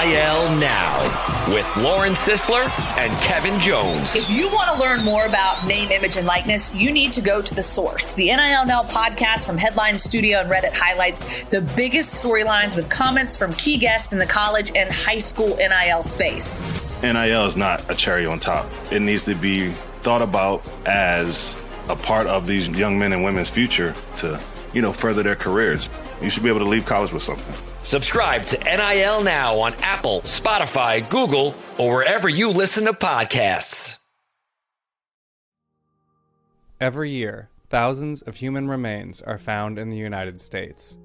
NIL Now with Lauren Sisler and Kevin Jones. If you want to learn more about name, image, and likeness, you need to go to The Source. The NIL Now podcast from Headline Studio and Reddit highlights the biggest storylines with comments from key guests in the college and high school NIL space. NIL is not a cherry on top. It needs to be thought about as a part of these young men and women's future to, further their careers. You should be able to leave college with something. Subscribe to NIL Now on Apple, Spotify, Google, or wherever you listen to podcasts. Every year, thousands of human remains are found in the United States.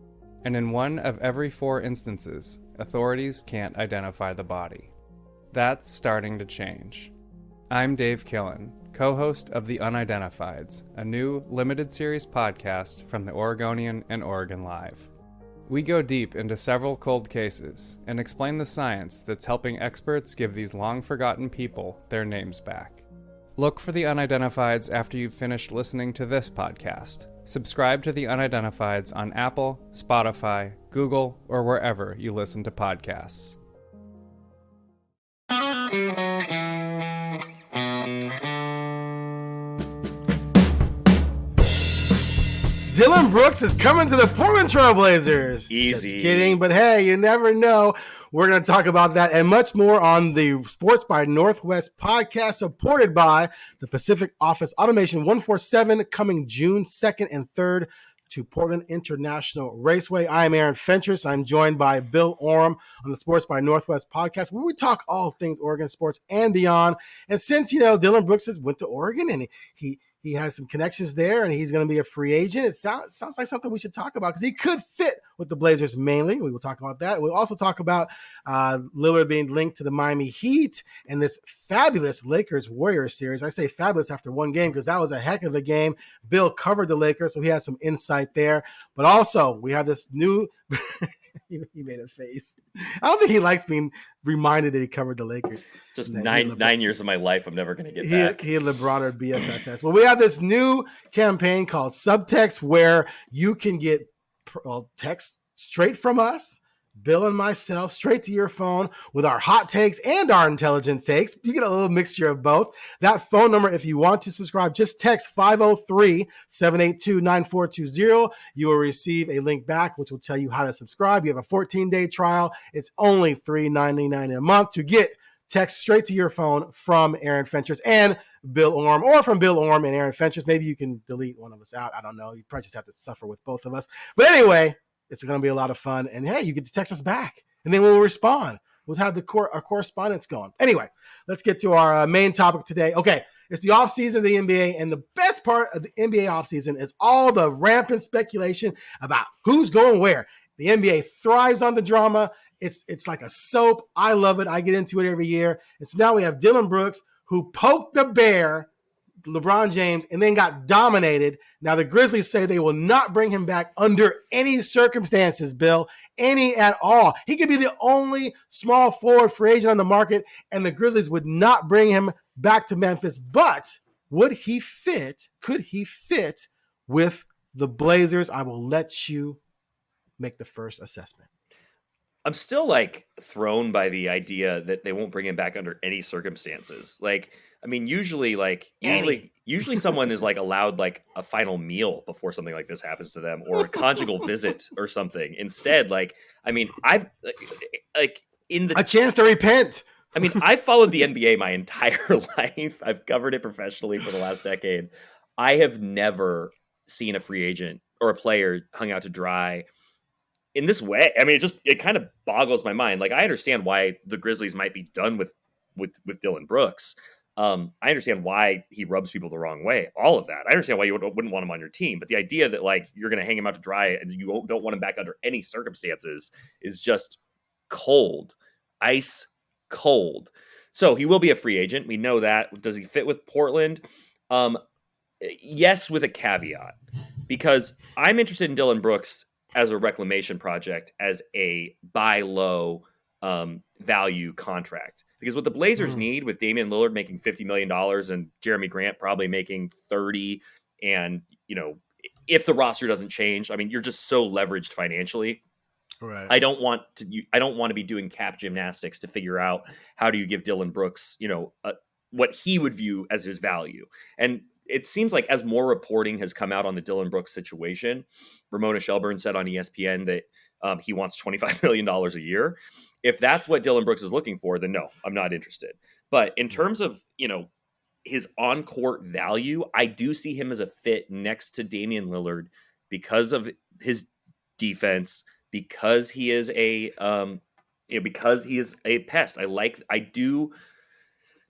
And in one of every 4 instances, authorities can't identify the body. That's starting to change. I'm Dave Killen, co-host of The Unidentifieds, a new limited series podcast from The Oregonian and Oregon Live. We go deep into several cold cases and explain the science that's helping experts give these long-forgotten people their names back. Look for The Unidentifieds after you've finished listening to this podcast. Subscribe to The Unidentifieds on Apple, Spotify, Google, or wherever you listen to podcasts. Dillon Brooks is coming to the Portland Trail Blazers. Easy. Just kidding, but hey, you never know. We're going to talk about that and much more on the Sports by Northwest podcast, supported by the Pacific Office Automation 147, coming June 2nd and 3rd to Portland International Raceway. I am Aaron Fentress. I'm joined by Bill Oram on the Sports by Northwest podcast, where we talk all things Oregon sports and beyond. And since, Dillon Brooks has went to Oregon and he has some connections there, and he's going to be a free agent. It sounds like something we should talk about because he could fit with the Blazers mainly. We will talk about that. We'll also talk about Lillard being linked to the Miami Heat and this fabulous Lakers-Warriors series. I say fabulous after one game because that was a heck of a game. Bill covered the Lakers, so he has some insight there. But also, we have this new – he made a face. I don't think he likes being reminded that he covered the Lakers. Just nine years of my life I'm never going to get back. He and LeBron are BFFs. Well, we have this new campaign called Subtext where you can get text straight from us, Bill and myself, straight to your phone with our hot takes and our intelligent takes. You get a little mixture of both. That phone number, if you want to subscribe, just text 503-782-9420. You will receive a link back, which will tell you how to subscribe. You have a 14-day trial. It's only $3.99 a month to get text straight to your phone from Aaron Fentress and Bill Oram, or from Bill Oram and Aaron Fentress. Maybe you can delete one of us out. I don't know. You probably just have to suffer with both of us. But anyway, it's going to be a lot of fun. And hey, you get to text us back, and then we'll respond. We'll have our correspondence going. Anyway, let's get to our main topic today. Okay, it's the offseason of the NBA, and the best part of the NBA offseason is all the rampant speculation about who's going where. The NBA thrives on the drama. It's like a soap. I love it. I get into it every year. And so now we have Dillon Brooks, who poked the bear, LeBron James, and then got dominated. Now the Grizzlies say they will not bring him back under any circumstances, Bill, any at all. He could be the only small forward free agent on the market, and the Grizzlies would not bring him back to Memphis. But would he fit? Could he fit with the Blazers? I will let you make the first assessment. I'm still thrown by the idea that they won't bring him back under any circumstances. Usually someone is allowed a final meal before something like this happens to them, or a conjugal visit or something. Instead, I've a chance to repent. I've followed the NBA my entire life. I've covered it professionally for the last decade. I have never seen a free agent or a player hung out to dry in this way. It kind of boggles my mind. I understand why the Grizzlies might be done with Dillon Brooks. I understand why he rubs people the wrong way. All of that. I understand why you wouldn't want him on your team. But the idea that you're going to hang him out to dry and you don't want him back under any circumstances is just cold. Ice cold. So he will be a free agent. We know that. Does he fit with Portland? Yes, with a caveat, because I'm interested in Dillon Brooks as a reclamation project, as a buy low value contract. Because what the Blazers need, with Damian Lillard making $50 million and Jeremy Grant probably making 30, and if the roster doesn't change, you're just so leveraged financially. Right. I don't want to be doing cap gymnastics to figure out how do you give Dillon Brooks, what he would view as his value. And it seems like as more reporting has come out on the Dillon Brooks situation, Ramona Shelburne said on ESPN that he wants $25 million a year. If that's what Dillon Brooks is looking for, then no, I'm not interested. But in terms of, his on-court value, I do see him as a fit next to Damian Lillard because of his defense, because he is a pest.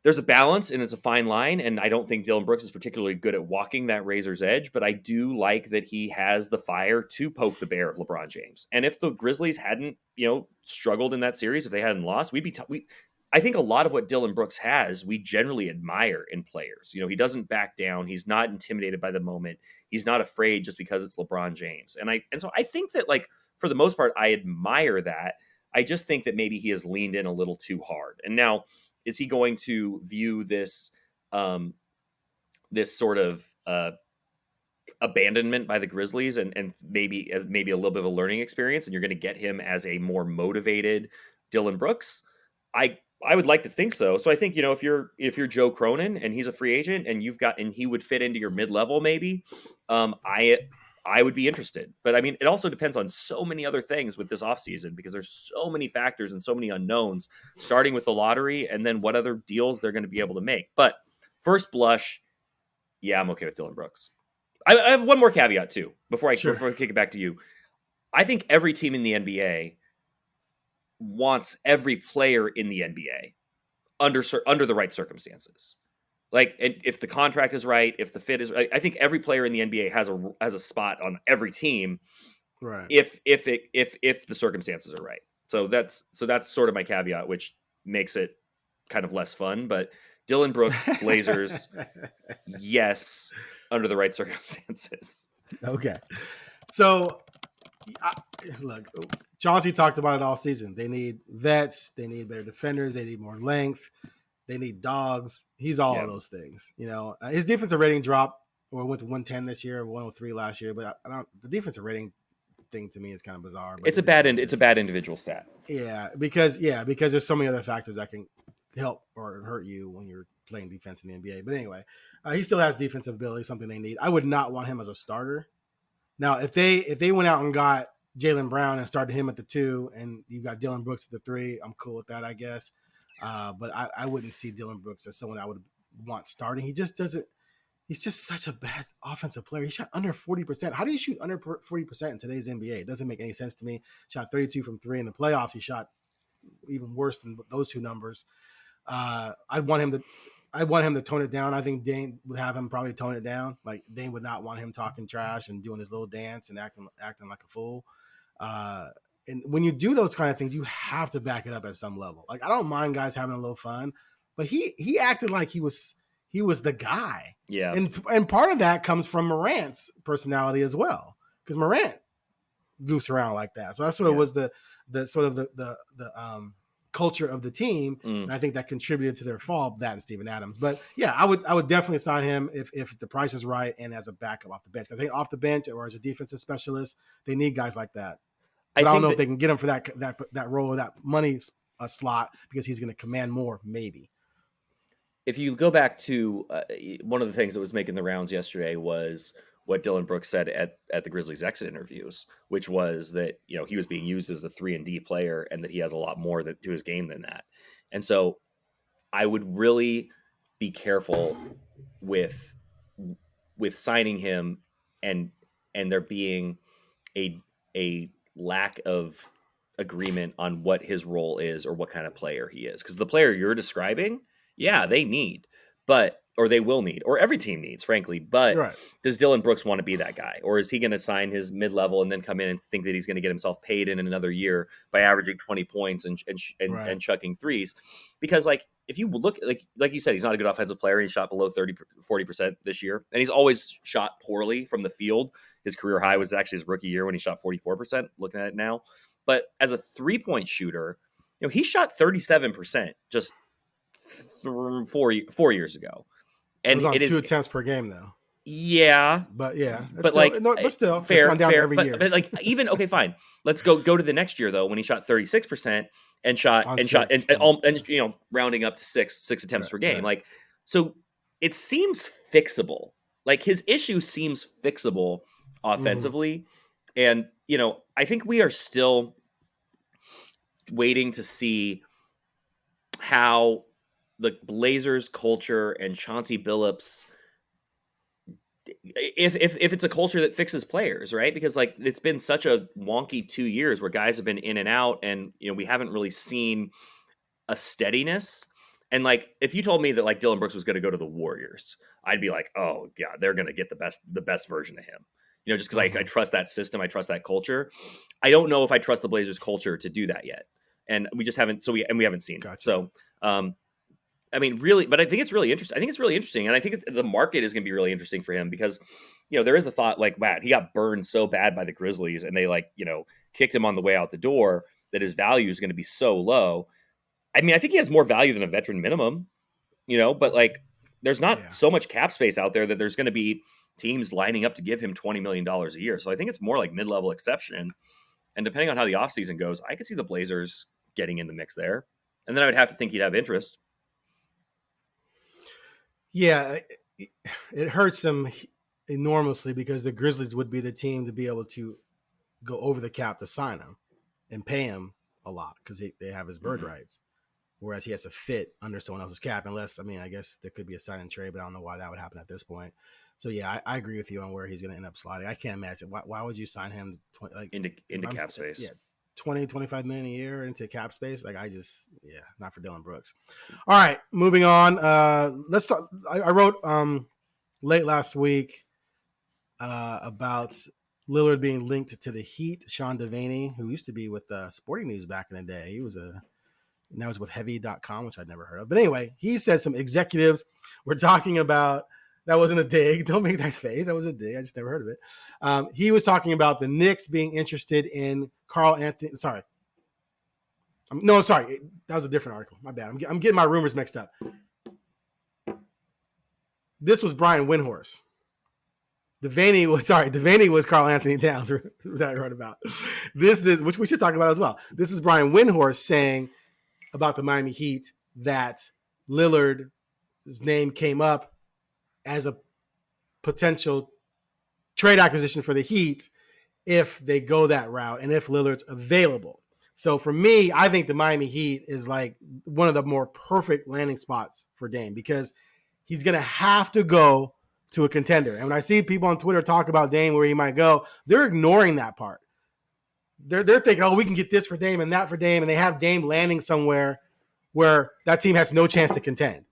There's a balance and it's a fine line. And I don't think Dillon Brooks is particularly good at walking that razor's edge, but I do like that he has the fire to poke the bear of LeBron James. And if the Grizzlies hadn't, struggled in that series, if they hadn't lost, I think a lot of what Dillon Brooks has, we generally admire in players. He doesn't back down. He's not intimidated by the moment. He's not afraid just because it's LeBron James. And so I think that, like, for the most part, I admire that. I just think that maybe he has leaned in a little too hard. And now, is he going to view this this sort of abandonment by the Grizzlies and maybe a little bit of a learning experience, and you're going to get him as a more motivated Dillon Brooks? I would like to think so. So I think, if you're Joe Cronin and he's a free agent and he would fit into your mid-level, maybe, I would be interested. But I mean, it also depends on so many other things with this offseason because there's so many factors and so many unknowns, starting with the lottery and then what other deals they're going to be able to make. But first blush, yeah, I'm okay with Dillon Brooks. I have one more caveat too, before I kick it back to you. I think every team in the NBA wants every player in the NBA under the right circumstances. Like, and if the contract is right, if the fit is right, I think every player in the NBA has a spot on every team, right? If the circumstances are right. So that's sort of my caveat, which makes it kind of less fun. But Dillon Brooks, Blazers, yes, under the right circumstances. Okay, so look, Chauncey talked about it all season. They need vets. They need better defenders. They need more length. They need dogs. He's all of those things. His defensive rating dropped, or went to 110 this year, 103 last year. But the defensive rating thing to me is kind of bizarre. But it's a bad individual stat. Yeah, because there's so many other factors that can help or hurt you when you're playing defense in the NBA. But anyway, he still has defensive ability, something they need. I would not want him as a starter. Now, if they went out and got Jaylen Brown and started him at the 2, and you got Dillon Brooks at the 3, I'm cool with that, I guess. But I wouldn't see Dillon Brooks as someone I would want starting. He just doesn't. He's just such a bad offensive player. He shot under 40%. How do you shoot under 40% in today's NBA? It doesn't make any sense to me. Shot 32 from 3 in the playoffs. He shot even worse than those two numbers. I'd want him to tone it down. I think Dane would have him probably tone it down. Like, Dane would not want him talking trash and doing his little dance and acting like a fool. And when you do those kind of things, you have to back it up at some level. Like, I don't mind guys having a little fun, but he acted like he was the guy. Yeah. And part of that comes from Morant's personality as well, because Morant goofs around like that. So that sort of was the culture of the team. And I think that contributed to their fall, that and Steven Adams. But yeah, I would definitely sign him if the price is right and as a backup off the bench. Because I think off the bench or as a defensive specialist, they need guys like that. But I don't know if they can get him for that role or that money slot, because he's going to command more, maybe. If you go back to one of the things that was making the rounds yesterday was what Dillon Brooks said at the Grizzlies exit interviews, which was that, he was being used as a 3-and-D player and that he has a lot more to his game than that. And so I would really be careful with signing him and there being a lack of agreement on what his role is or what kind of player he is. Because the player you're describing, yeah, they need, or they will need, or every team needs, frankly. But right. Does Dillon Brooks want to be that guy? Or is he going to sign his mid-level and then come in and think that he's going to get himself paid in another year by averaging 20 points and chucking threes? Because, like, if you look, like you said, he's not a good offensive player. He shot below 40% this year. And he's always shot poorly from the field. His career high was actually his rookie year when he shot 44%, looking at it now. But as a three-point shooter, he shot 37% just 4 years ago. And it was on it is 2 attempts per game, though. Yeah, But yeah, but still, like, no, but still, it's fair, gone down every year. but like, even okay, fine. Let's go to the next year though, when he shot 36% and shot On and six. and rounding up to six attempts per game. right. Like, so it seems fixable. Like, his issue seems fixable offensively, and I think we are still waiting to see how the Blazers culture and Chauncey Billups, if it's a culture that fixes players, right? Because like, it's been such a wonky 2 years where guys have been in and out, and we haven't really seen a steadiness. And like, if you told me that like Dillon Brooks was going to go to the Warriors, I'd be like, oh yeah, they're going to get the best version of him. Just because I trust that system, I trust that culture. I don't know if I trust the Blazers culture to do that yet, and we just haven't. We haven't seen. Gotcha. So, I mean, really, but I think it's really interesting. And I think the market is going to be really interesting for him because, there is the thought like, wow, he got burned so bad by the Grizzlies, and they kicked him on the way out the door, that his value is going to be so low. I mean, I think he has more value than a veteran minimum, but like, there's not so much cap space out there that there's going to be teams lining up to give him $20 million a year. So I think it's more like mid-level exception. And depending on how the offseason goes, I could see the Blazers getting in the mix there. And then I would have to think he'd have interest. Yeah, it hurts them enormously because the Grizzlies would be the team to be able to go over the cap to sign him and pay him a lot because they have his bird rights. Whereas he has to fit under someone else's cap unless, I guess there could be a sign and trade, but I don't know why that would happen at this point. So yeah, I agree with you on where he's going to end up sliding. I can't imagine why would you sign him into cap space? Yeah, 20, 25 million a year into cap space. Like not for Dillon Brooks. All right, moving on. Let's talk. I wrote late last week about Lillard being linked to the Heat. Sean Devaney, who used to be with Sporting News back in the day, now he's with Heavy.com, which I'd never heard of. But anyway, he said some executives were talking about. That wasn't a dig. Don't make that face. That was a dig. I just never heard of it. He was talking about the Knicks being interested in Carl Anthony. Sorry. Sorry. That was a different article. My bad. I'm getting my rumors mixed up. This was Brian Windhorst. Devaney was Carl Anthony Towns that I wrote about. This is, which we should talk about as well. This is Brian Windhorst saying about the Miami Heat that Lillard's name came up as a potential trade acquisition for the Heat if they go that route and if Lillard's available. So for me, I think the Miami Heat is like one of the more perfect landing spots for Dame because he's going to have to go to a contender. And when I see people on Twitter talk about Dame where he might go, they're ignoring that part. They're thinking, oh, we can get this for Dame and that for Dame, and they have Dame landing somewhere where that team has no chance to contend.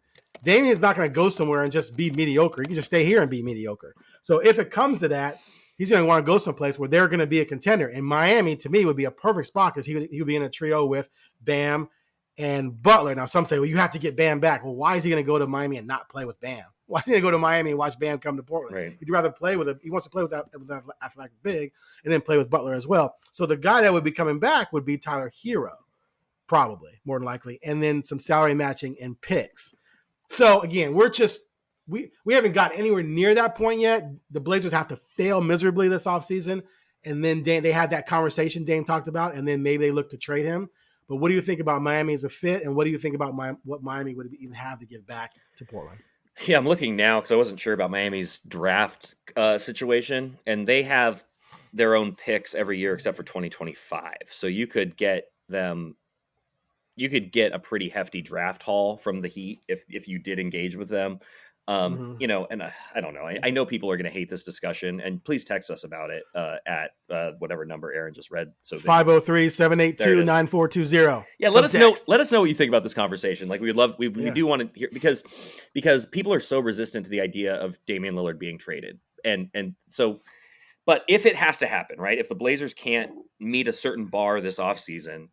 Damian's not going to go somewhere and just be mediocre. He can just stay here and be mediocre. So if it comes to that, he's going to want to go someplace where they're going to be a contender. And Miami, to me, would be a perfect spot because he would be in a trio with Bam and Butler. Now, some say, well, you have to get Bam back. Well, why is he going to go to Miami and not play with Bam? Why is he going to go to Miami and watch Bam come to Portland? Right. He'd rather play with he wants to play with that athletic big and then play with Butler as well. So the guy that would be coming back would be Tyler Hero, probably, more than likely, and then some salary matching and picks. So again, we haven't gotten anywhere near that point yet. The Blazers have to fail miserably this offseason, and then they had that conversation Dame talked about, and then maybe they look to trade him. But what do you think about Miami as a fit, and what do you think about what Miami would even have to give back to Portland? Yeah, I'm looking now because I wasn't sure about Miami's draft situation, and they have their own picks every year except for 2025. So you could get them. You could get a pretty hefty draft haul from the Heat if you did engage with them. And I don't know. I know people are going to hate this discussion, and please text us about it at whatever number Aaron just read. So 503-782-9420. Yeah, let us know. Let us know what you think about this conversation. Like we do want to hear because people are so resistant to the idea of Damian Lillard being traded, and so. But if it has to happen, right? If the Blazers can't meet a certain bar this offseason,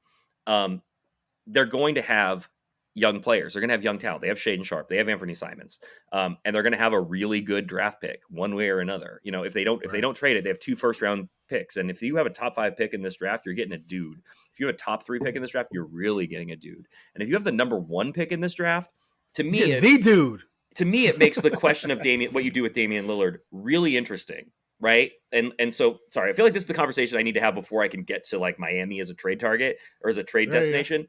they're going to have young players. They're going to have young talent. They have Shaedon Sharpe. They have Anfernee Simons. And they're going to have a really good draft pick one way or another. If they don't trade it, they have 2 first-round picks. And if you have a top 5 pick in this draft, you're getting a dude. If you have a top 3 pick in this draft, you're really getting a dude. And if you have the number 1 pick in this draft, to me, the dude. to me, it makes the question of what you do with Damian Lillard really interesting, right? And so, sorry, I feel like this is the conversation I need to have before I can get to like Miami as a trade target or as a trade destination.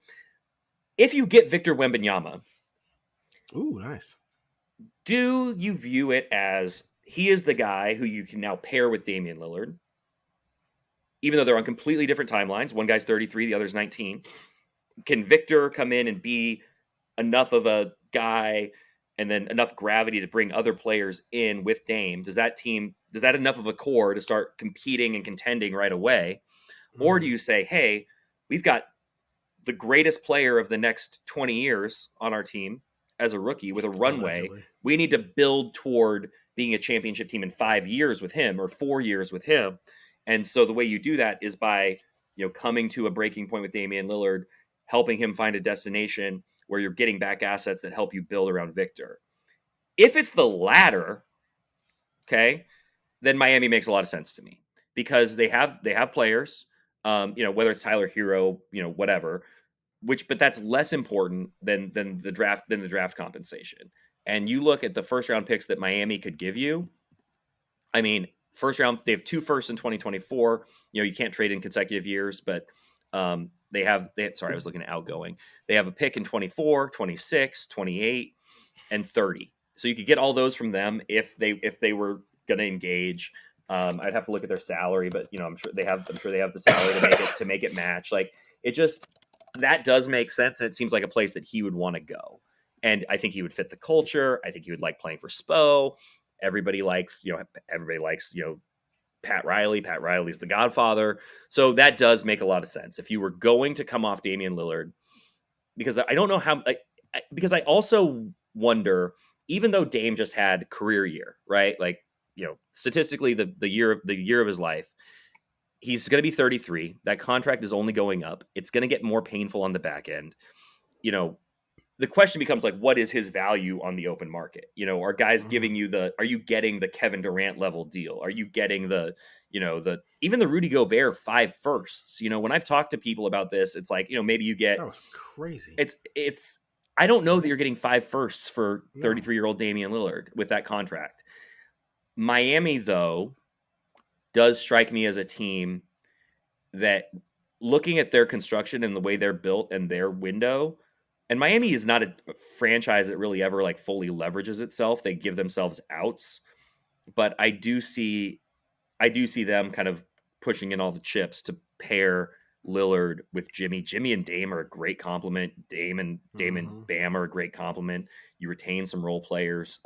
If you get Victor Wembanyama, ooh, nice. Do you view it as he is the guy who you can now pair with Damian Lillard, even though they're on completely different timelines? One guy's 33, the other's 19. Can Victor come in and be enough of a guy and then enough gravity to bring other players in with Dame? Does that enough of a core to start competing and contending right away? Or do you say, hey, we've got the greatest player of the next 20 years on our team as a rookie with a runway. Allegedly. We need to build toward being a championship team in 5 years with him or 4 years with him. And so the way you do that is by, coming to a breaking point with Damian Lillard, helping him find a destination where you're getting back assets that help you build around Victor. If it's the latter, okay, then Miami makes a lot of sense to me because they have players, whether it's Tyler Hero, whatever, but that's less important than the draft compensation. And you look at the first round picks that Miami could give you. I mean, first round, they have 2 firsts in 2024. You can't trade in consecutive years, but sorry, I was looking at outgoing. They have a pick in 24, 26, 28, and 30. So you could get all those from them if they were going to engage. I'd have to look at their salary, but I'm sure they have the salary to make it match. Like that does make sense, and it seems like a place that he would want to go. And I think he would fit the culture. I think he would like playing for Spo. Everybody likes Pat Riley. Pat Riley's the godfather. So that does make a lot of sense. If you were going to come off Damian Lillard, because I don't know how, because I also wonder, even though Dame just had career year, right? Like, statistically the year of his life, he's going to be 33. That contract is only going up. It's going to get more painful on the back end. The question becomes like, what is his value on the open market? Are guys giving you are you getting the Kevin Durant level deal? Are you getting even the Rudy Gobert 5 firsts? When I've talked to people about this, it's like, maybe you get, that was crazy. It's, I don't know that you're getting 5 firsts for 33-year-old Damian Lillard with that contract. Miami, though, does strike me as a team that, looking at their construction and the way they're built and their window, and Miami is not a franchise that really ever like fully leverages itself. They give themselves outs, but I do see them kind of pushing in all the chips to pair Lillard with Jimmy. Jimmy and Dame are a great complement. Dame and Bam are a great complement. You retain some role players.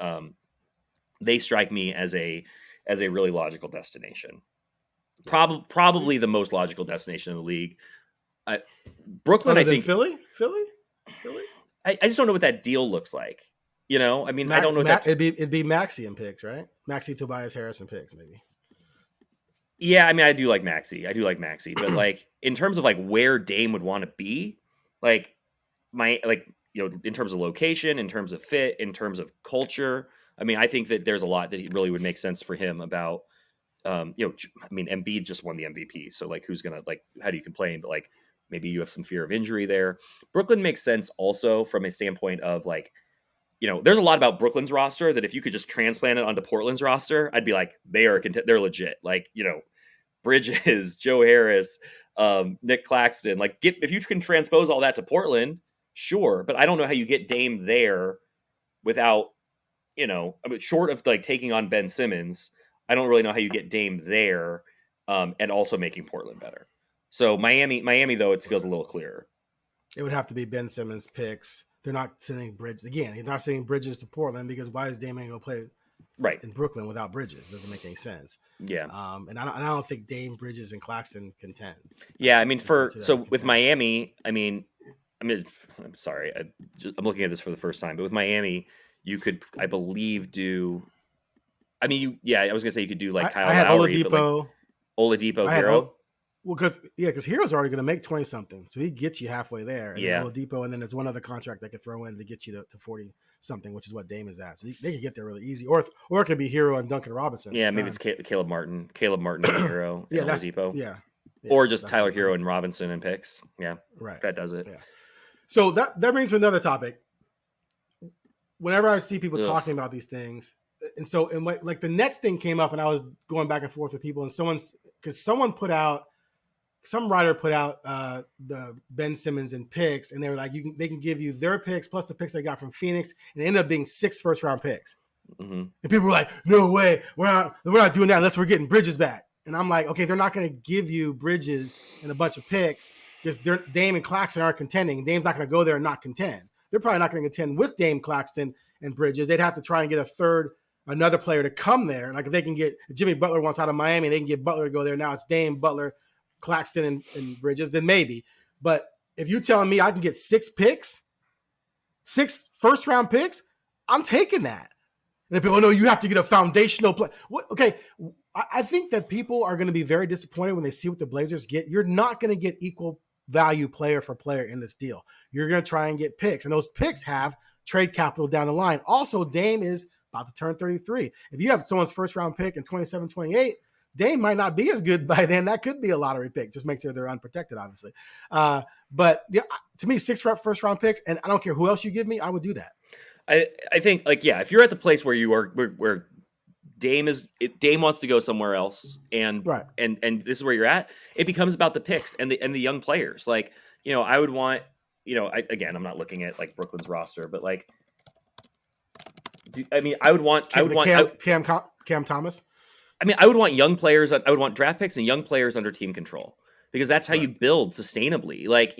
They strike me as a really logical destination. Probably the most logical destination in the league. Brooklyn, I think. Philly. I just don't know what that deal looks like. I mean, I don't know. It'd be Maxey and picks, right? Maxey, Tobias Harris and picks, maybe. Yeah, I mean, I do like Maxey, but like in terms of like where Dame would want to be, like in terms of location, in terms of fit, in terms of culture. I mean, I think that there's a lot that he really would make sense for him about. I mean, Embiid just won the MVP, so like, who's gonna how do you complain? But like, maybe you have some fear of injury there. Brooklyn makes sense also from a standpoint of like, there's a lot about Brooklyn's roster that if you could just transplant it onto Portland's roster, I'd be like, they're legit. Like, Bridges, Joe Harris, Nick Claxton. Like, if you can transpose all that to Portland, sure. But I don't know how you get Dame there without, short of like taking on Ben Simmons. I don't really know how you get Dame there and also making Portland better. So Miami though, it feels a little clearer. It would have to be Ben Simmons picks. They're not sending Bridges again. He's not sending Bridges to Portland because why is Dame going to play right in Brooklyn without Bridges? Doesn't make any sense. Yeah. And I don't think Dame, Bridges, and Claxton contends. Yeah, I mean with Miami, I'm sorry, I'm looking at this for the first time, but with Miami, you could, I believe, do. I mean, I was gonna say you could do like Kyle Lowry, Oladipo, Oladipo, Hero. Because Hero's already going to make 20 something, so he gets you halfway there. And yeah, Oladipo, and then there's one other contract they could throw in to get you to 40 something, which is what Dame is at. So they can get there really easy, or it could be Hero and Duncan Robinson. Yeah, maybe it's Caleb Martin and Hero, and Oladipo. Yeah, or just Tyler Hero and Robinson and picks. Yeah, right. That does it. Yeah. So that brings to another topic. whenever I see people Ugh. talking about these things, and so and like the Nets thing came up, and I was going back and forth with people, and some writer put out the Ben Simmons and picks, and they were like, they can give you their picks plus the picks they got from Phoenix, and it ended up being 6 first-round picks. Mm-hmm. And people were like, "No way, we're not doing that unless we're getting Bridges back." And I'm like, "Okay, they're not going to give you Bridges and a bunch of picks because Dame and Claxton aren't contending. Dame's not going to go there and not contend. They're probably not going to contend with Dame, Claxton, and Bridges. They'd have to try and get another player to come there. Like if Jimmy Butler wants out of Miami, they can get Butler to go there. Now it's Dame, Butler, Claxton, and Bridges, then maybe. But if you're telling me I can get 6 first-round picks, I'm taking that. And people, no, you have to get a foundational play. Okay, I think that people are going to be very disappointed when they see what the Blazers get. You're not going to get equal value player for player in this deal. You're going to try and get picks, and those picks have trade capital down the line. Also, Dame is about to turn 33. If you have someone's first-round pick in 27, 28, Dame might not be as good by then. That could be a lottery pick. Just make sure they're unprotected, obviously. But yeah, to me, 6 first-round picks, and I don't care who else you give me, I would do that. I think if you're at the place where you are where Dame wants to go somewhere else, and this is where you're at, it becomes about the picks and the young players. Like, I would want, I'm not looking at like Brooklyn's roster, but like, I would want Cam Thomas. I would want young players. I would want draft picks and young players under team control, because that's how you build sustainably. Like,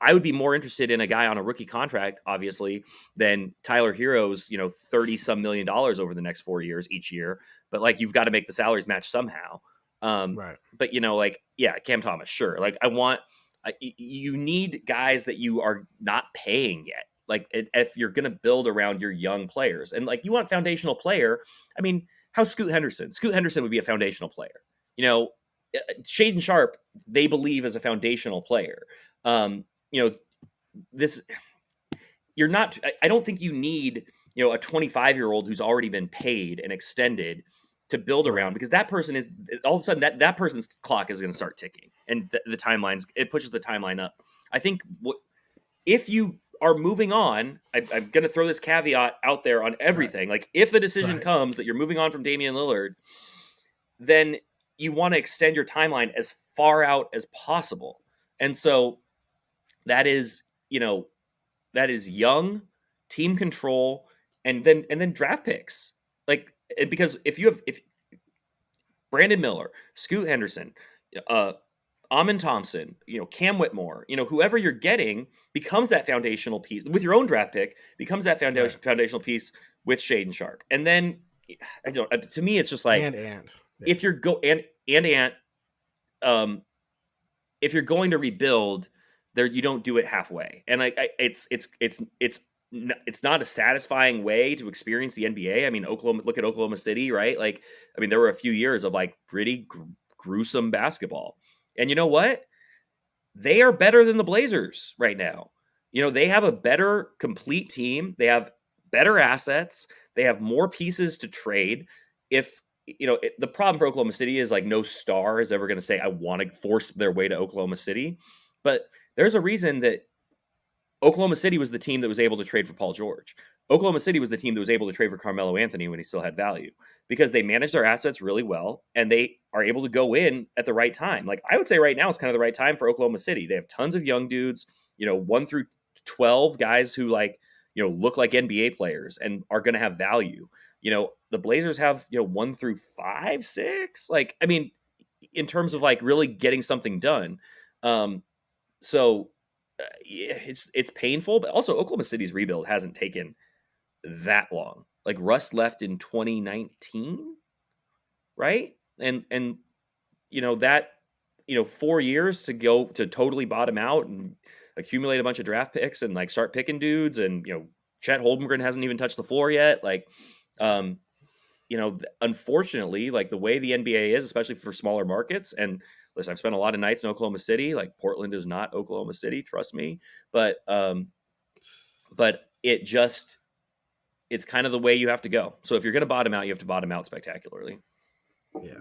I would be more interested in a guy on a rookie contract, obviously, than Tyler Hero's, $30-some million over the next 4 years each year. But like, you've got to make the salaries match somehow. But Cam Thomas, sure. Like, you need guys that you are not paying yet. Like, if you're going to build around your young players, and like, you want foundational player. I mean, how's Scoot Henderson? Scoot Henderson would be a foundational player. Shaden Sharp, they believe, is a foundational player. You're not, I don't think you need, a 25-year-old who's already been paid and extended to build around, because that person is all of a sudden that person's clock is going to start ticking, and the timelines, it pushes the timeline up. I think if you are moving on, I'm going to throw this caveat out there on everything. Like, if the decision comes that you're moving on from Damian Lillard, then you want to extend your timeline as far out as possible. And so that is young, team control, and then draft picks. Like, because if Brandon Miller, Scoot Henderson, Amin Thompson, Cam Whitmore, whoever you're getting becomes that foundational piece with your own draft pick, becomes that foundational piece with Shaden Sharp. And then to me, it's just like, if you're if you're going to rebuild there, you don't do it halfway. And it's not a satisfying way to experience the NBA. I mean, look at Oklahoma City, right? Like, I mean, there were a few years of like pretty gruesome basketball. And you know what? They are better than the Blazers right now. They have a better complete team. They have better assets. They have more pieces to trade. If the problem for Oklahoma City is like, no star is ever going to say, I want to force their way to Oklahoma City. But there's a reason that Oklahoma City was the team that was able to trade for Paul George. Oklahoma City was the team that was able to trade for Carmelo Anthony when he still had value, because they managed their assets really well and they are able to go in at the right time. Like, I would say right now it's kind of the right time for Oklahoma City. They have tons of young dudes, 1 through 12 guys who look like NBA players and are going to have value. The Blazers have, 1 through 5, 6. Like, I mean, in terms of like really getting something done. It's painful, but also Oklahoma City's rebuild hasn't taken that long. Like, Russ left in 2019, right? And 4 years to go to totally bottom out and accumulate a bunch of draft picks and like start picking dudes, and Chet Holmgren hasn't even touched the floor yet. Like, unfortunately, like the way the NBA is, especially for smaller markets, and listen, I've spent a lot of nights in Oklahoma City. Like, Portland is not Oklahoma City, trust me. But it's kind of the way you have to go. So if you're going to bottom out, you have to bottom out spectacularly. Yeah.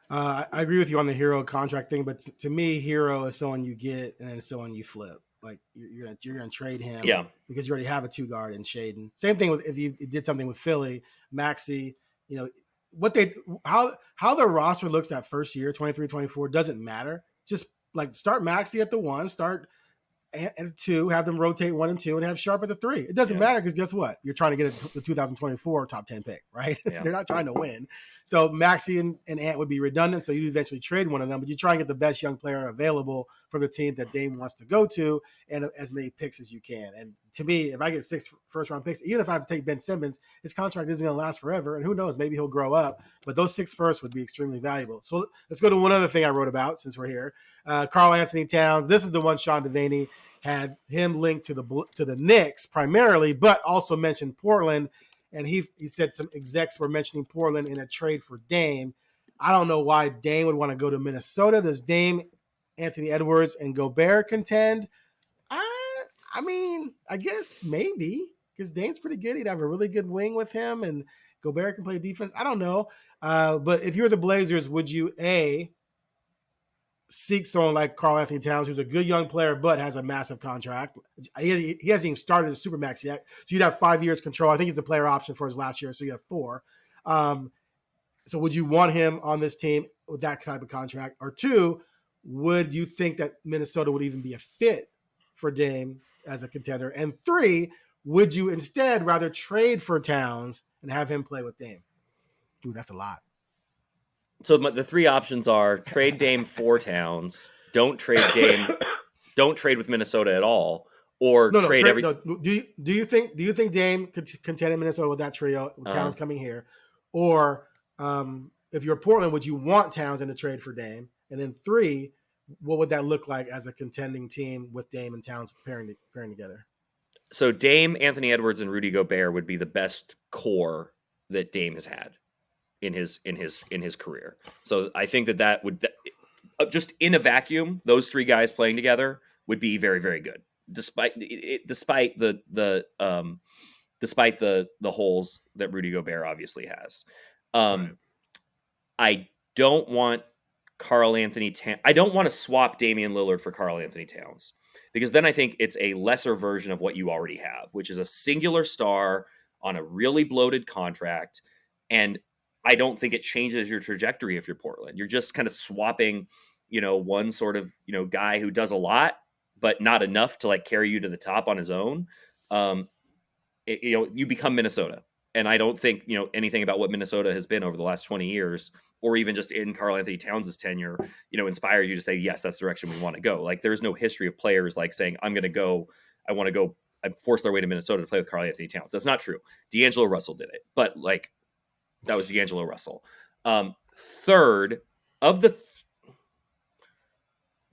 I agree with you on the Hero contract thing, but to me, Hero is someone you get and then someone you flip. Like you're gonna trade him, Yeah, because you already have a 2 guard in Shaden. Same thing with if you did something with Philly, Maxey. You know what they how the roster looks that first year, 23-24, doesn't matter. Just like start Maxey at the 1, start and 2, have them rotate 1 and 2, and have Sharp at the 3. It doesn't matter because guess what? You're trying to get the 2024 top 10 pick, right? Yeah. They're not trying to win. So Maxey and Ant would be redundant. So you eventually trade one of them, but you try and get the best young player available for the team that Dame wants to go to, and as many picks as you can. And to me, if I get 6 first-round picks, even if I have to take Ben Simmons, his contract isn't going to last forever, and who knows? Maybe he'll grow up. But those 6 firsts would be extremely valuable. So let's go to one other thing I wrote about since we're here. Karl Anthony Towns. This is the one Sean Devaney had him linked to the Knicks primarily, but also mentioned Portland. And he said some execs were mentioning Portland in a trade for Dame. I don't know why Dame would want to go to Minnesota. Does Dame, Anthony Edwards, and Gobert contend? I mean, I guess maybe, because Dame's pretty good. He'd have a really good wing with him, and Gobert can play defense. I don't know. But if you're the Blazers, would you, A, seek someone like Karl Anthony Towns, who's a good young player but has a massive contract? He hasn't even started the Supermax yet, so you'd have 5 years control. I think he's a player option for his last year, so you have 4. So would you want him on this team with that type of contract? Or 2, would you think that Minnesota would even be a fit for Dame as a contender? And 3, would you instead rather trade for Towns and have him play with Dame? Ooh, that's a lot. So the 3 options are trade Dame for Towns, don't trade Dame, don't trade with Minnesota at all, or trade every. No. Do you think Dame could contend in Minnesota with that trio, with Towns coming here, or if you're Portland, would you want Towns in a trade for Dame? And then 3, what would that look like as a contending team with Dame and Towns pairing together? So Dame, Anthony Edwards, and Rudy Gobert would be the best core that Dame has had in his career. So I think that would just in a vacuum, those 3 guys playing together would be very, very good, despite the holes that Rudy Gobert obviously has. Right. I don't want I don't want to swap Damian Lillard for Karl Anthony Towns, because then I think it's a lesser version of what you already have, which is a singular star on a really bloated contract. And I don't think it changes your trajectory if you're Portland. You're just kind of swapping, one sort of, guy who does a lot, but not enough to like carry you to the top on his own. You become Minnesota. And I don't think, anything about what Minnesota has been over the last 20 years, or even just in Karl Anthony Towns' tenure, inspires you to say, yes, that's the direction we want to go. Like there's no history of players like saying, I forced their way to Minnesota to play with Karl Anthony Towns. That's not true. D'Angelo Russell did it, but like, that was D'Angelo Russell. Third of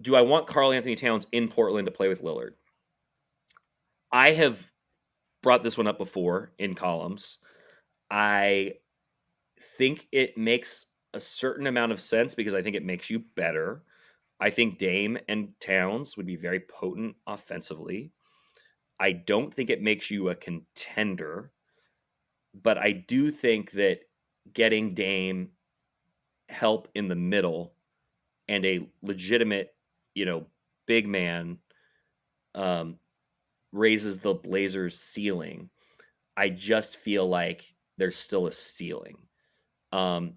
do I want Karl Anthony Towns in Portland to play with Lillard? I have brought this one up before in columns. I think it makes a certain amount of sense because I think it makes you better. I think Dame and Towns would be very potent offensively. I don't think it makes you a contender, but I do think that getting Dame help in the middle and a legitimate, big man raises the Blazers' ceiling. I just feel like there's still a ceiling. And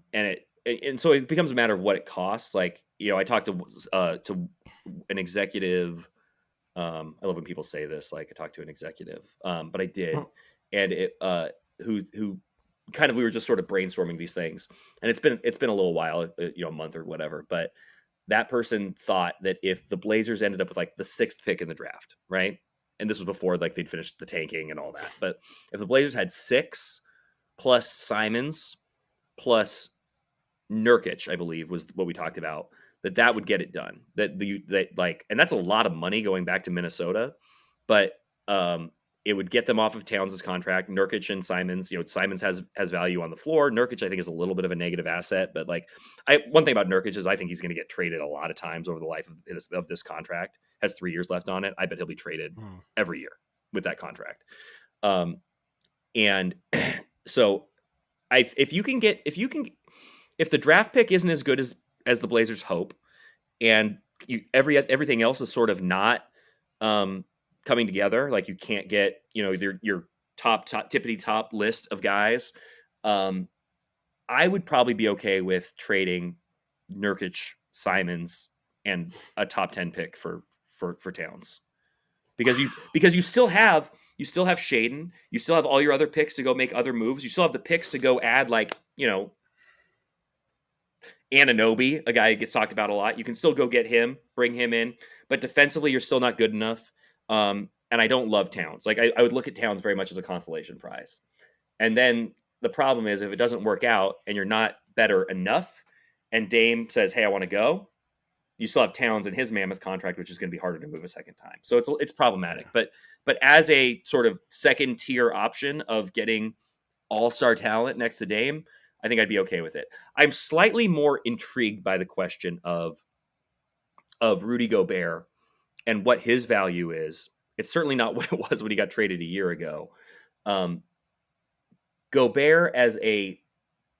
so it becomes a matter of what it costs. Like, I talked to an executive. I love when people say this, like I talked to an executive, but I did. And it, who kind of, we were just sort of brainstorming these things, and it's been a little while, a month or whatever, but that person thought that if the Blazers ended up with like the 6th pick in the draft, right? And this was before like they'd finished the tanking and all that. But if the Blazers had 6 plus Simons plus Nurkic, I believe was what we talked about, that would get it done. And that's a lot of money going back to Minnesota, but it would get them off of Towns' contract. Nurkic and Simons, Simons has value on the floor. Nurkic, I think, is a little bit of a negative asset, but one thing about Nurkic is I think he's going to get traded a lot of times over the life of this contract. Has 3 years left on it. I bet he'll be traded every year with that contract. And so if the draft pick isn't as good as as the Blazers hope, and everything else is sort of not coming together. Like you can't get, your top tippity top list of guys. I would probably be okay with trading Nurkic, Simons, and a top 10 pick for Towns, because you still have Shaden, you still have all your other picks to go make other moves, you still have the picks to go add, like, Anunoby, a guy who gets talked about a lot. You can still go get him, bring him in, but defensively you're still not good enough. And I don't love Towns. Like I would look at Towns very much as a consolation prize. And then the problem is, if it doesn't work out and you're not better enough, and Dame says, "Hey, I want to go," you still have Towns in his mammoth contract, which is going to be harder to move a second time. So it's problematic. But as a sort of second tier option of getting all-star talent next to Dame, I think I'd be okay with it. I'm slightly more intrigued by the question of Rudy Gobert and what his value is. It's certainly not what it was when he got traded a year ago. Gobert as a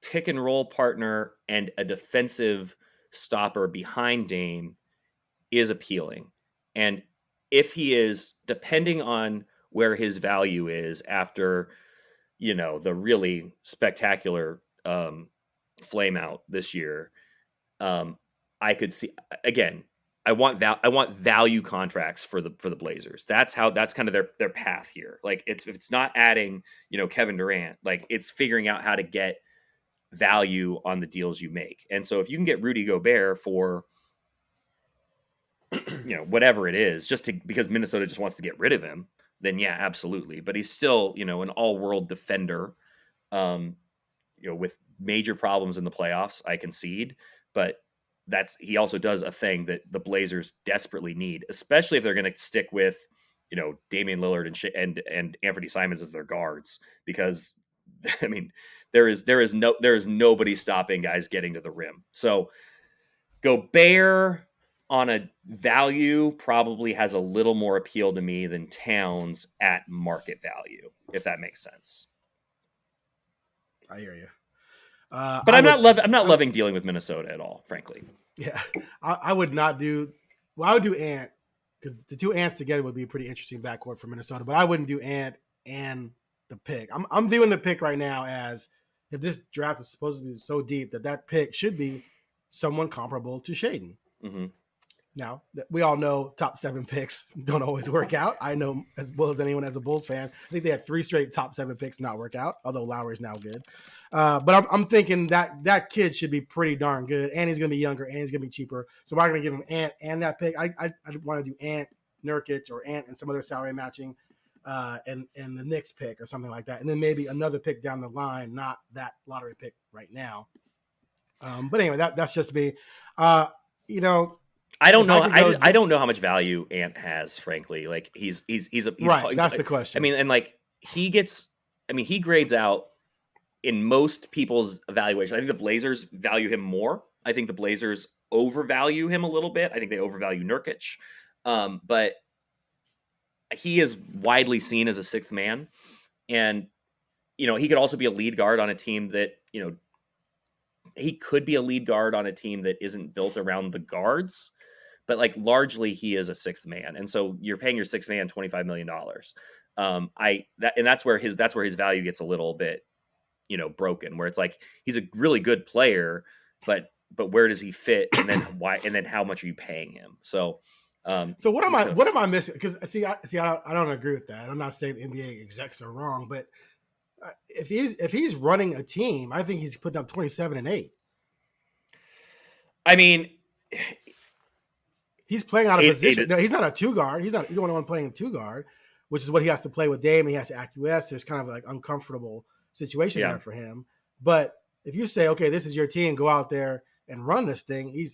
pick and roll partner and a defensive stopper behind Dame is appealing. And if he is, depending on where his value is after, the really spectacular flame out this year, I could see, again, I want value contracts for the Blazers. That's kind of their path here. Like if it's not adding, Kevin Durant, like it's figuring out how to get value on the deals you make. And so if you can get Rudy Gobert for, whatever it is, because Minnesota just wants to get rid of him, then yeah, absolutely. But he's still, an all-world defender, with major problems in the playoffs, I concede. But he also does a thing that the Blazers desperately need, especially if they're going to stick with, Damian Lillard and Anfernee Simons as their guards, because I mean, there is nobody stopping guys getting to the rim. So Gobert on a value probably has a little more appeal to me than Towns at market value, if that makes sense. I hear you. But I'm not loving dealing with Minnesota at all, frankly. Yeah, I would not do. Well, I would do Ant, because the two Ants together would be a pretty interesting backcourt for Minnesota. But I wouldn't do Ant and the pick. I'm viewing the pick right now as, if this draft is supposed to be so deep, that pick should be someone comparable to Shaden. Mm-hmm. Now, we all know top 7 picks don't always work out. I know as well as anyone as a Bulls fan. I think they had 3 straight top 7 picks not work out, although Lowry's now good. But I'm thinking that kid should be pretty darn good, and he's going to be younger, and he's going to be cheaper. So I'm not going to give him Ant and that pick. I want to do Ant, Nurkic, or Ant and some other salary matching, and the Knicks pick or something like that. And then maybe another pick down the line, not that lottery pick right now. But anyway, that's just me. I don't know. I don't know how much value Ant has, frankly. Like he's right. That's the question. I mean, and like he grades out in most people's evaluation. I think the Blazers value him more. I think the Blazers overvalue him a little bit. I think they overvalue Nurkic. But he is widely seen as a sixth man. And, he could also be a lead guard on a team that, he could be a lead guard on a team that isn't built around the guards. But like largely he is a sixth man. And so you're paying your sixth man $25 million. That's where his value gets a little bit, broken, where it's like, he's a really good player, but where does he fit? And then why, and then how much are you paying him? So what am I missing? Because I don't agree with that. I'm not saying the NBA execs are wrong, but if he's running a team, I think he's putting up 27 and 8. I mean, he's playing out of position. No, he's not a 2 guard. He's not. You don't want to playing 2 guard, which is what he has to play with Dame. He has to acquiesce. There's kind of like uncomfortable situation there for him. But if you say, okay, this is your team, go out there and run this thing.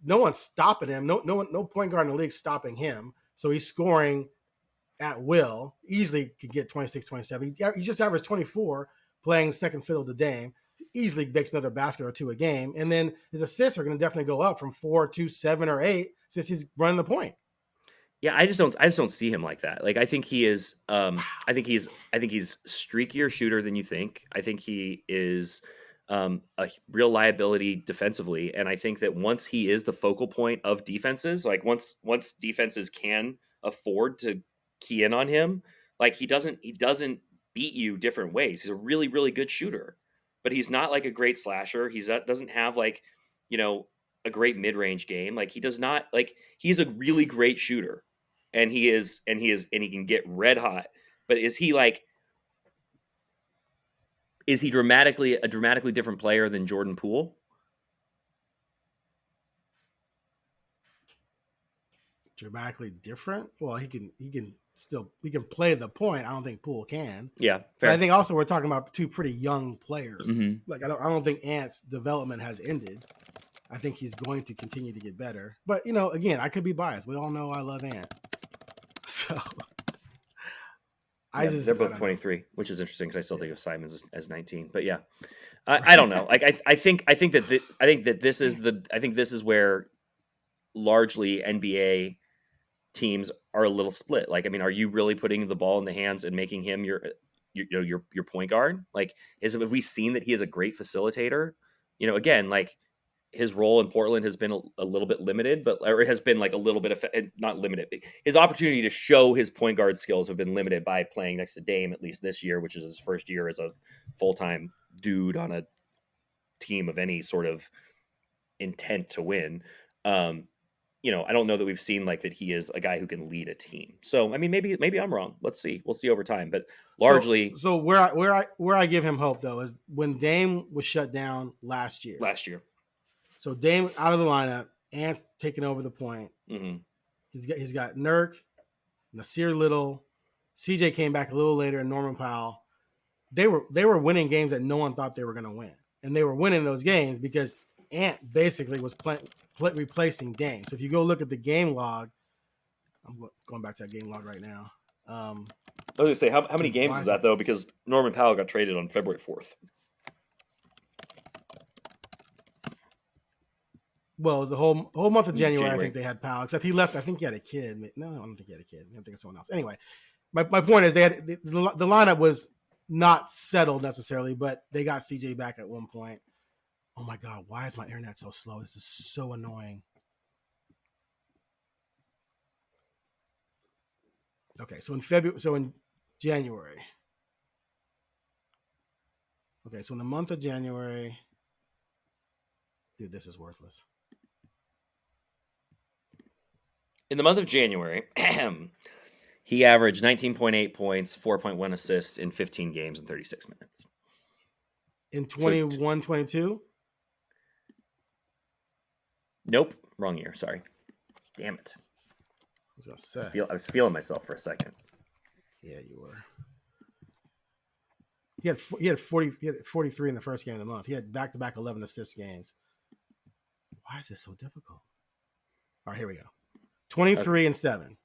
No one's stopping him. No point guard in the league stopping him. So he's scoring at will. Easily could get 26, 27. He just averaged 24 playing second fiddle to Dame. Easily makes another basket or 2 a game. And then his assists are going to definitely go up from 4 to 7 or 8 since he's running the point. Yeah, I just don't see him like that. Like I think he is I think he's streakier shooter than you think. I think he is a real liability defensively. And I think that once he is the focal point of defenses, like once defenses can afford to key in on him, like he doesn't beat you different ways. He's a really, really good shooter, but he's not like a great slasher. Doesn't have like, a great mid-range game. Like he does not, like, he's a really great shooter, and he can get red hot, but is he a dramatically different player than Jordan Poole? Dramatically different? Well, he can play the point. I don't think Poole can. Yeah, fair. But I think also we're talking about two pretty young players. Mm-hmm. Like I don't think Ant's development has ended. I think he's going to continue to get better. But again, I could be biased. We all know I love Ant. So they're both 23, which is interesting because I still think of Simons as 19. But yeah, I don't know. Like I think this is where largely NBA teams are a little split. Like, I mean, are you really putting the ball in the hands and making him your point guard? Like, have we seen that he is a great facilitator? Again, like his role in Portland has been a little bit limited, or it has been like a little bit of not limited. His opportunity to show his point guard skills have been limited by playing next to Dame, at least this year, which is his first year as a full-time dude on a team of any sort of intent to win. I don't know that we've seen like that he is a guy who can lead a team. So, I mean, maybe I'm wrong. Let's see. We'll see over time. But largely, so where I give him hope though is when Dame was shut down last year. So Dame out of the lineup, Ant's taking over the point. Mm-hmm. He's got Nurk, Nasir Little, CJ came back a little later, and Norman Powell. They were winning games that no one thought they were going to win, and they were winning those games because Ant basically was replacing Dame. So if you go look at the game log, I'm going back to that game log right now. I was going to say, how many games is that though? Because Norman Powell got traded on February 4th. Well, it was the whole month of January. I think they had Powell, except he left. I think he had a kid. No, I don't think he had a kid. I'm thinking someone else. Anyway, my point is the lineup was not settled necessarily, but they got CJ back at one point. Oh my God, why is my internet so slow? This is so annoying. Okay, so in January. Okay, so in the month of January, dude, this is worthless. In the month of January, he averaged 19.8 points, 4.1 assists in 15 games in 36 minutes. In 21-22? Nope, wrong year. Sorry. Damn it. I was feeling myself for a second. Yeah, you were. He had 43 in the first game of the month. He had back-to-back 11 assist games. Why is this so difficult? All right, here we go. 23 and 7.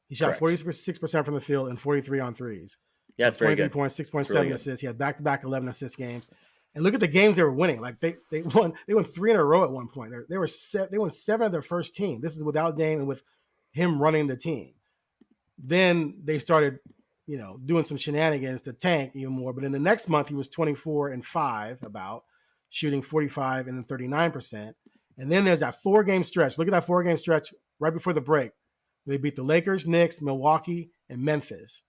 He shot 46% from the field and 43 on threes. Yeah, that's very good. 23 points, 6.7 really assists. He had back-to-back 11 assist games. And look at the games they were winning. Like they won 3 in a row at one point. They won 7 of their first team. This is without Dame and with him running the team. Then they started, doing some shenanigans to tank even more. But in the next month, he was 24 and 5 about, shooting 45 and then 39%. And then there's that 4-game stretch. Look at that 4-game stretch right before the break. They beat the Lakers, Knicks, Milwaukee, and Memphis.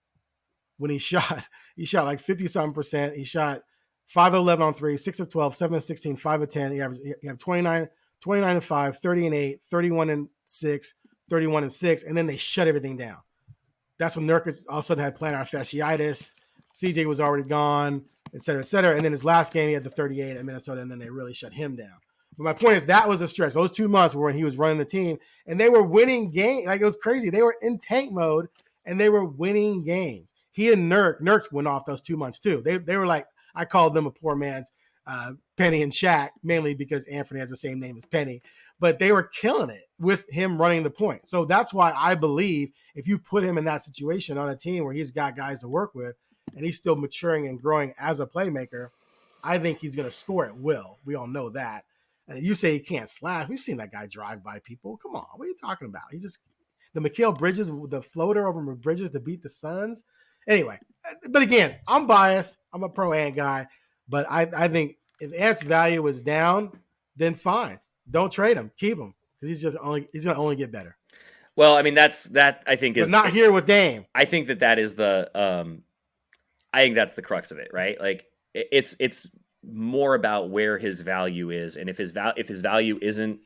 When he shot like 50-something%. He shot 5 of 11 on 3, 6 of 12, 7 of 16, 5 of 10. He had 29 and 5, 30 and 8, 31 and 6, 31 and 6, and then they shut everything down. That's when Nurkic all of a sudden had plantar fasciitis. CJ was already gone, et cetera, et cetera. And then his last game, he had the 38 at Minnesota, and then they really shut him down. But my point is that was a stretch. Those 2 months were when he was running the team, and they were winning games. Like, it was crazy. They were in tank mode, and they were winning games. He and Nurk went off those 2 months too. They were like, I called them a poor man's Penny and Shaq, mainly because Anfernee has the same name as Penny. But they were killing it with him running the point. So that's why I believe if you put him in that situation on a team where he's got guys to work with and he's still maturing and growing as a playmaker, I think he's going to score at will. We all know that. And you say he can't slash. We've seen that guy drive by people. Come on. What are you talking about? The Mikal Bridges, the floater over Bridges to beat the Suns. Anyway, but again, I'm biased. I'm a pro-Ant guy. But I think if Ant's value is down, then fine. Don't trade him. Keep him because he's going to only get better. Well, I mean, that I think is but not here with Dame. I think that is the I think that's the crux of it, right? Like it's more about where his value is, and if his value isn't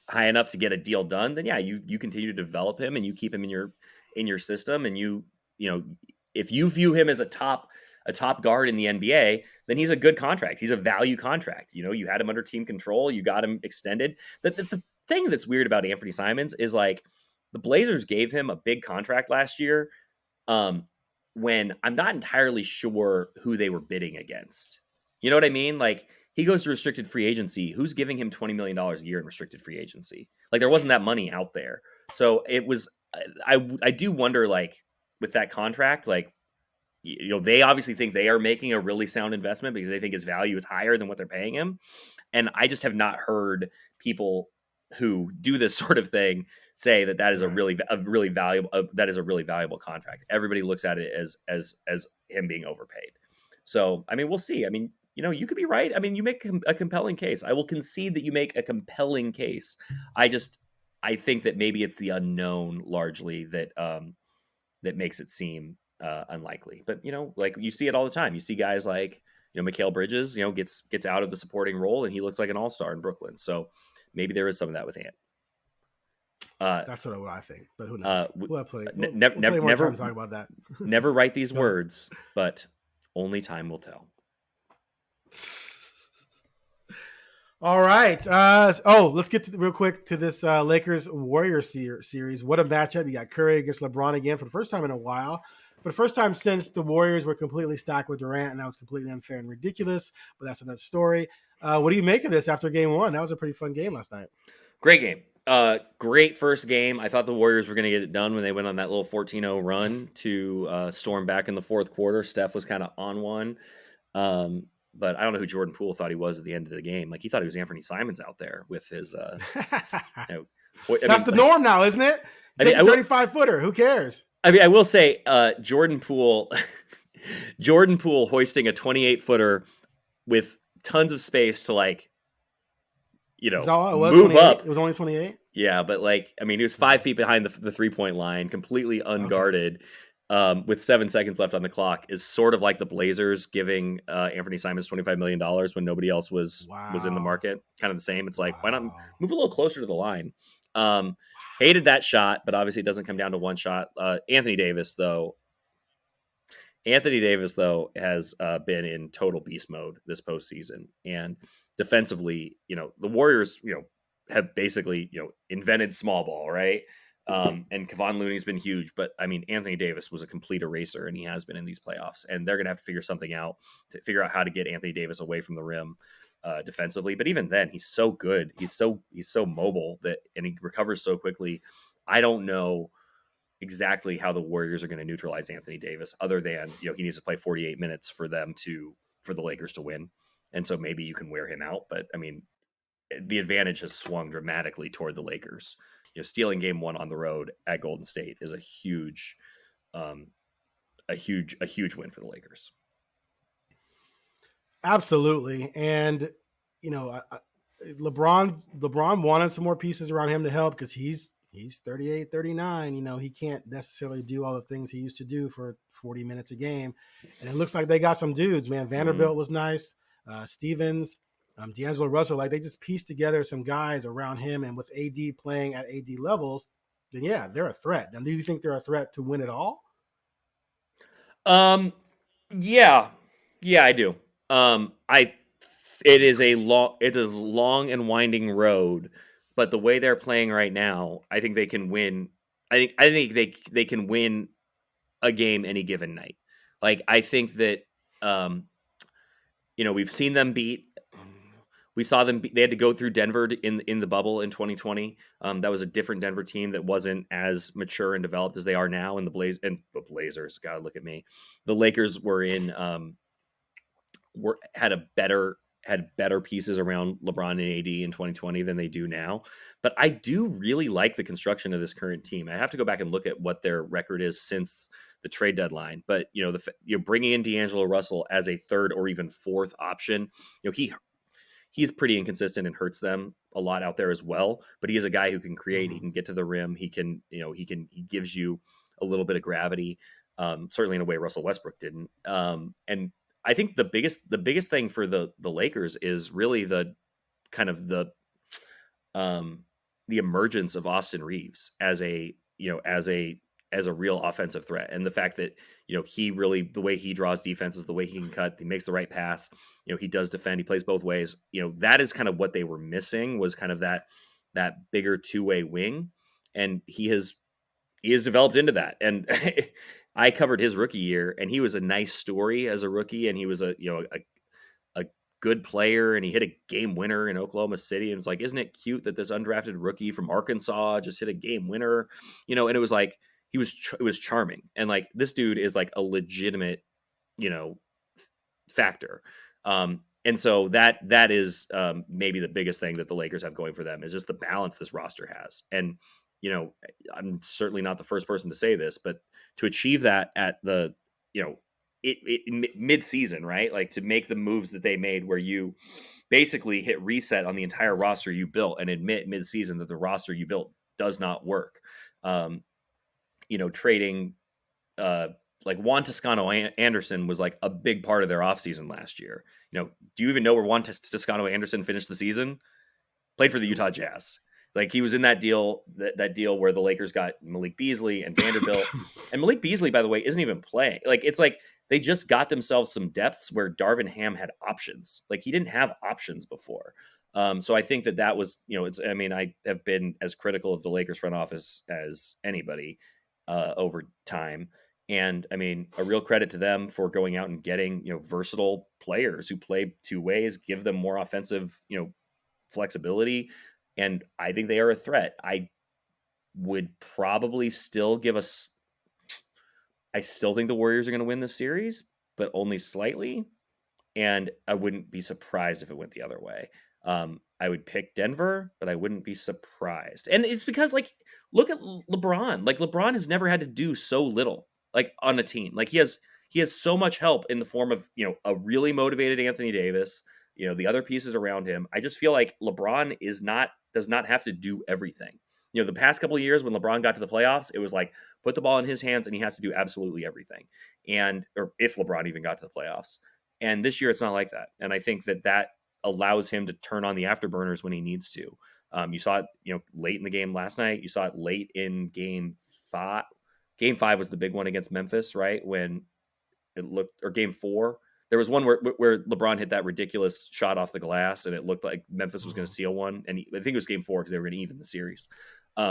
high enough to get a deal done, then yeah, you continue to develop him and you keep him in your system, and you know, if you view him as a top guard in the NBA, then he's a good contract. He's a value contract. You know, you had him under team control, you got him extended. The thing that's weird about Anfernee Simons is like the Blazers gave him a big contract last year when I'm not entirely sure who they were bidding against. You know what I mean? Like, he goes to restricted free agency. Who's giving him $20 million a year in restricted free agency? Like, there wasn't that money out there. So it was, I do wonder, like, with that contract, like, you know, they obviously think they are making a really sound investment because they think his value is higher than what they're paying him. And I just have not heard people who do this sort of thing say that is a really valuable contract. Everybody looks at it as him being overpaid. So, I mean, we'll see. I mean, you know, you could be right. I mean, you make a compelling case. I will concede that you make a compelling case. I think that maybe it's the unknown largely that makes it seem unlikely. But, you know, like you see it all the time. You see guys like, you know, Mikal Bridges, you know, gets out of the supporting role and he looks like an all-star in Brooklyn. So maybe there is some of that with Ant. That's what I think, but who knows? We'll have plenty never more time to talk about that. Never write these words, but only time will tell. All right. Let's get real quick to this Lakers Warriors series. What a matchup. You got Curry against LeBron again for the first time in a while. For the first time since the Warriors were completely stacked with Durant, and that was completely unfair and ridiculous, but that's another story. What do you make of this after game one? That was a pretty fun game last night. Great game. Great first game. I thought the Warriors were going to get it done when they went on that little 14-0 run to storm back in the fourth quarter. Steph was kind of on one. But I don't know who Jordan Poole thought he was at the end of the game. Like, he thought he was Anfernee Simons out there with his That's the norm now, isn't it? Take a 35-footer. Who cares? I mean, I will say Jordan Poole hoisting a 28-footer with tons of space to, like, you know, move 28? up. It was only 28? Yeah, but, like, I mean, he was 5 feet behind the three-point line, completely unguarded. Okay. With 7 seconds left on the clock, is sort of like the Blazers giving Anfernee Simons $25 million when nobody else was in the market. Kind of the same. It's like, why not move a little closer to the line? Hated that shot, but obviously it doesn't come down to one shot. Anthony Davis, though, has been in total beast mode this postseason. And defensively, you know, the Warriors, you know, have basically, you know, invented small ball, right? And Kevon Looney's been huge, but I mean, Anthony Davis was a complete eraser, and he has been in these playoffs, and they're going to have to figure something out to figure out how to get Anthony Davis away from the rim defensively. But even then, he's so good. He's so mobile and he recovers so quickly. I don't know exactly how the Warriors are going to neutralize Anthony Davis, other than, you know, he needs to play 48 minutes for the Lakers to win. And so maybe you can wear him out, but I mean, the advantage has swung dramatically toward the Lakers. You know, stealing game one on the road at Golden State is a huge win for the Lakers. Absolutely. And, you know, LeBron wanted some more pieces around him to help because he's 38, 39. You know, he can't necessarily do all the things he used to do for 40 minutes a game. And it looks like they got some dudes, man. Vanderbilt was nice. Stevens, D'Angelo Russell, like, they just pieced together some guys around him, and with AD playing at AD levels, then yeah, they're a threat. Now, do you think they're a threat to win it all? Yeah, I do. It is a long and winding road, but the way they're playing right now, I think they can win. I think they can win a game any given night. Like, I think that, you know, we've seen them beat. We saw them. They had to go through Denver in the bubble in 2020. That was a different Denver team that wasn't as mature and developed as they are now. And the Blazers, God, look at me. The Lakers were had a better had better pieces around LeBron and AD in 2020 than they do now. But I do really like the construction of this current team. I have to go back and look at what their record is since the trade deadline. But, you're bringing in D'Angelo Russell as a third or even fourth option. He's pretty inconsistent and hurts them a lot out there as well. But he is a guy who can create. He can get to the rim. He gives you a little bit of gravity, certainly in a way Russell Westbrook didn't. And I think the biggest thing for the Lakers is really the kind of the emergence of Austin Reeves as a real offensive threat, and the fact that he really, the way he draws defenses, the way he can cut, he makes the right pass, he does defend, he plays both ways. That is kind of what they were missing, was kind of that bigger two-way wing, and he has developed into that. And I covered his rookie year, and he was a nice story as a rookie, and he was a good player, and he hit a game winner in Oklahoma City. And it's like, isn't it cute that this undrafted rookie from Arkansas just hit a game winner? And it was like, it was charming. And like, this dude is like a legitimate, factor. And so that is maybe the biggest thing that the Lakers have going for them, is just the balance this roster has. And, I'm certainly not the first person to say this, but to achieve that at the, mid-season, right? Like, to make the moves that they made, where you basically hit reset on the entire roster you built and admit mid-season that the roster you built does not work. Trading like Juan Toscano-Anderson was like a big part of their offseason last year. Do you even know where Juan Toscano-Anderson finished the season? Played for the Utah Jazz. Like, he was in that deal where the Lakers got Malik Beasley and Vanderbilt. And Malik Beasley, by the way, isn't even playing. Like, it's like they just got themselves some depths where Darvin Ham had options. Like, he didn't have options before. So I think that was, I have been as critical of the Lakers front office as anybody over time. And a real credit to them for going out and getting, versatile players who play two ways, give them more offensive, flexibility. And I think they are a threat. I would probably still I still think the Warriors are going to win this series, but only slightly. And I wouldn't be surprised if it went the other way. I would pick Denver, but I wouldn't be surprised. And it's because, like, look at LeBron. Like, LeBron has never had to do so little, like, on a team. Like, he has so much help in the form of, a really motivated Anthony Davis, the other pieces around him. I just feel like LeBron does not have to do everything. The past couple of years when LeBron got to the playoffs, it was like, put the ball in his hands and he has to do absolutely everything. Or if LeBron even got to the playoffs. And this year it's not like that. And I think that allows him to turn on the afterburners when he needs to. You saw it, late in the game last night. You saw it late in game 5. Game 5 was the big one against Memphis, right? When it looked, or game 4. There was one where LeBron hit that ridiculous shot off the glass, and it looked like Memphis was going to steal one. And I think it was game 4 because they were going to even the series. He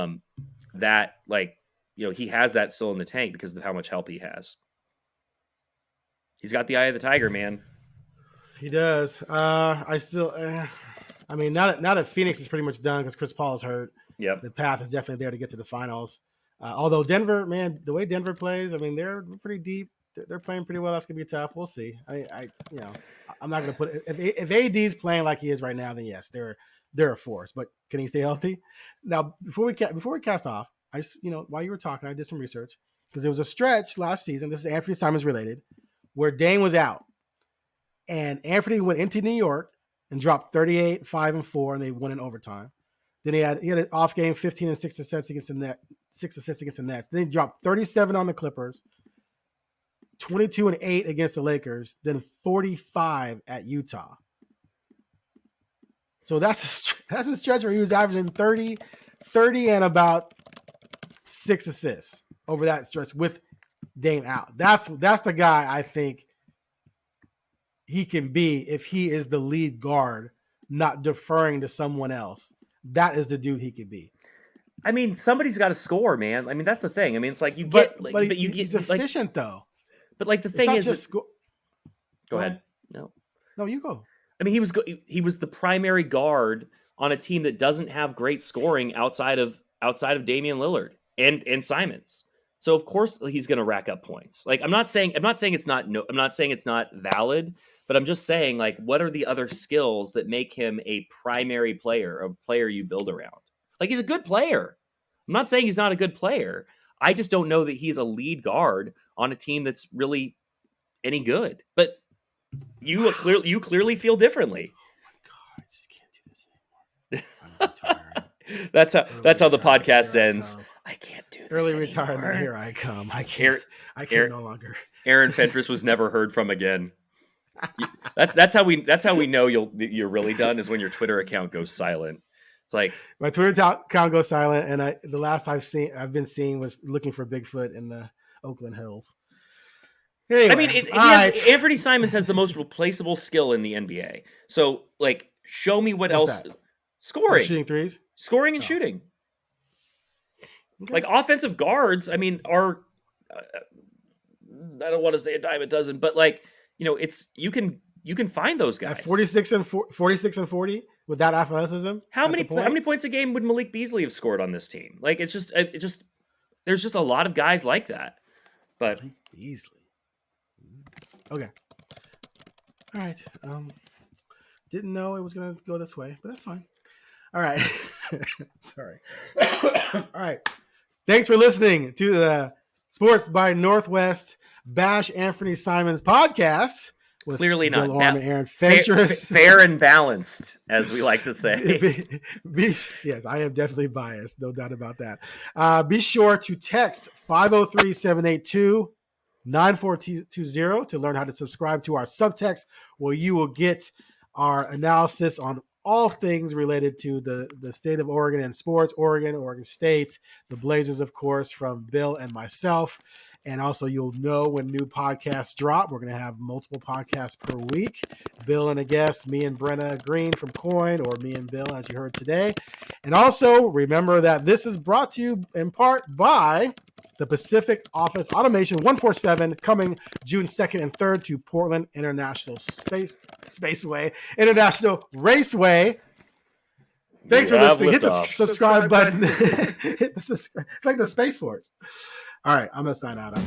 has that still in the tank because of how much help he has. He's got the eye of the tiger, man. He does. Now that Phoenix is pretty much done because Chris Paul is hurt, yep, the path is definitely there to get to the finals. Although Denver, man, the way Denver plays, they're pretty deep. They're playing pretty well. That's gonna be tough. We'll see. I'm not gonna put if AD's playing like he is right now, then yes, they're a force. But can he stay healthy? Now, before we cast off, while you were talking, I did some research because there was a stretch last season. This is Anfernee Simons related, where Dame was out, and Anfernee went into New York and dropped 38, 5 and 4, and they won in overtime. Then he had an off game, 15 and 6 assists against the net, 6 assists against the Nets. Then he dropped 37 on the Clippers, 22 and 8 against the Lakers, then 45 at Utah. So that's a stretch where he was averaging 30 and about 6 assists over that stretch with Dame out. That's the guy I think he can be if he is the lead guard, not deferring to someone else. That is the dude he could be. Somebody's got to score, man. That's the thing. It's like you but get, he's efficient though. But like the thing is, go ahead. No, you go. He was the primary guard on a team that doesn't have great scoring outside of Damian Lillard and Simons. So of course he's going to rack up points. Like I'm not saying it's not valid, but I'm just saying like what are the other skills that make him a primary player, a player you build around? Like he's a good player. I'm not saying he's not a good player. I just don't know that he's a lead guard on a team that's really any good. But you clearly feel differently. God, I just can't do this anymore. I'm retiring. That's how the podcast ends. I can't do this Early anymore. retirement. Here I come. I can't no longer. Aaron Fentress was never heard from again. That's how we know you're really done is when your Twitter account goes silent. It's like my Twitter account goes silent, and the last I've been seeing was looking for Bigfoot in the Oakland Hills. Anyway, I mean, Anfernee Simons has the most replaceable skill in the NBA. So, like, show me what else. That? Scoring, shooting threes, scoring, and shooting. Okay. Like offensive guards, I mean, are I don't want to say a dime a dozen, but like it's you can find those guys. At 46 and 40 with that athleticism. How many points a game would Malik Beasley have scored on this team? Like it's just there's just a lot of guys like that. But Malik Beasley. Okay. All right. Didn't know it was gonna go this way, but that's fine. All right. Sorry. All right. Thanks for listening to the Sports by Northwest Bash Anfernee Simons podcast. Clearly not. Bill Oram and Aaron Fentress. Fair and balanced, as we like to say. Yes, I am definitely biased. No doubt about that. Be sure to text 503-782-9420 to learn how to subscribe to our subtext, where you will get our analysis on all things related to the state of Oregon and sports, Oregon State, the Blazers, of course, from Bill and myself. And also you'll know when new podcasts drop. We're going to have multiple podcasts per week. Bill and a guest, me and Brenna Green from Coin, or me and Bill, as you heard today. And also remember that this is brought to you in part by the Pacific Office Automation 147, coming June 2nd and 3rd to Portland International Spaceway, International Raceway. Thanks for listening. Hit the subscribe button. It's like the Space Force. All right, I'm going to sign out.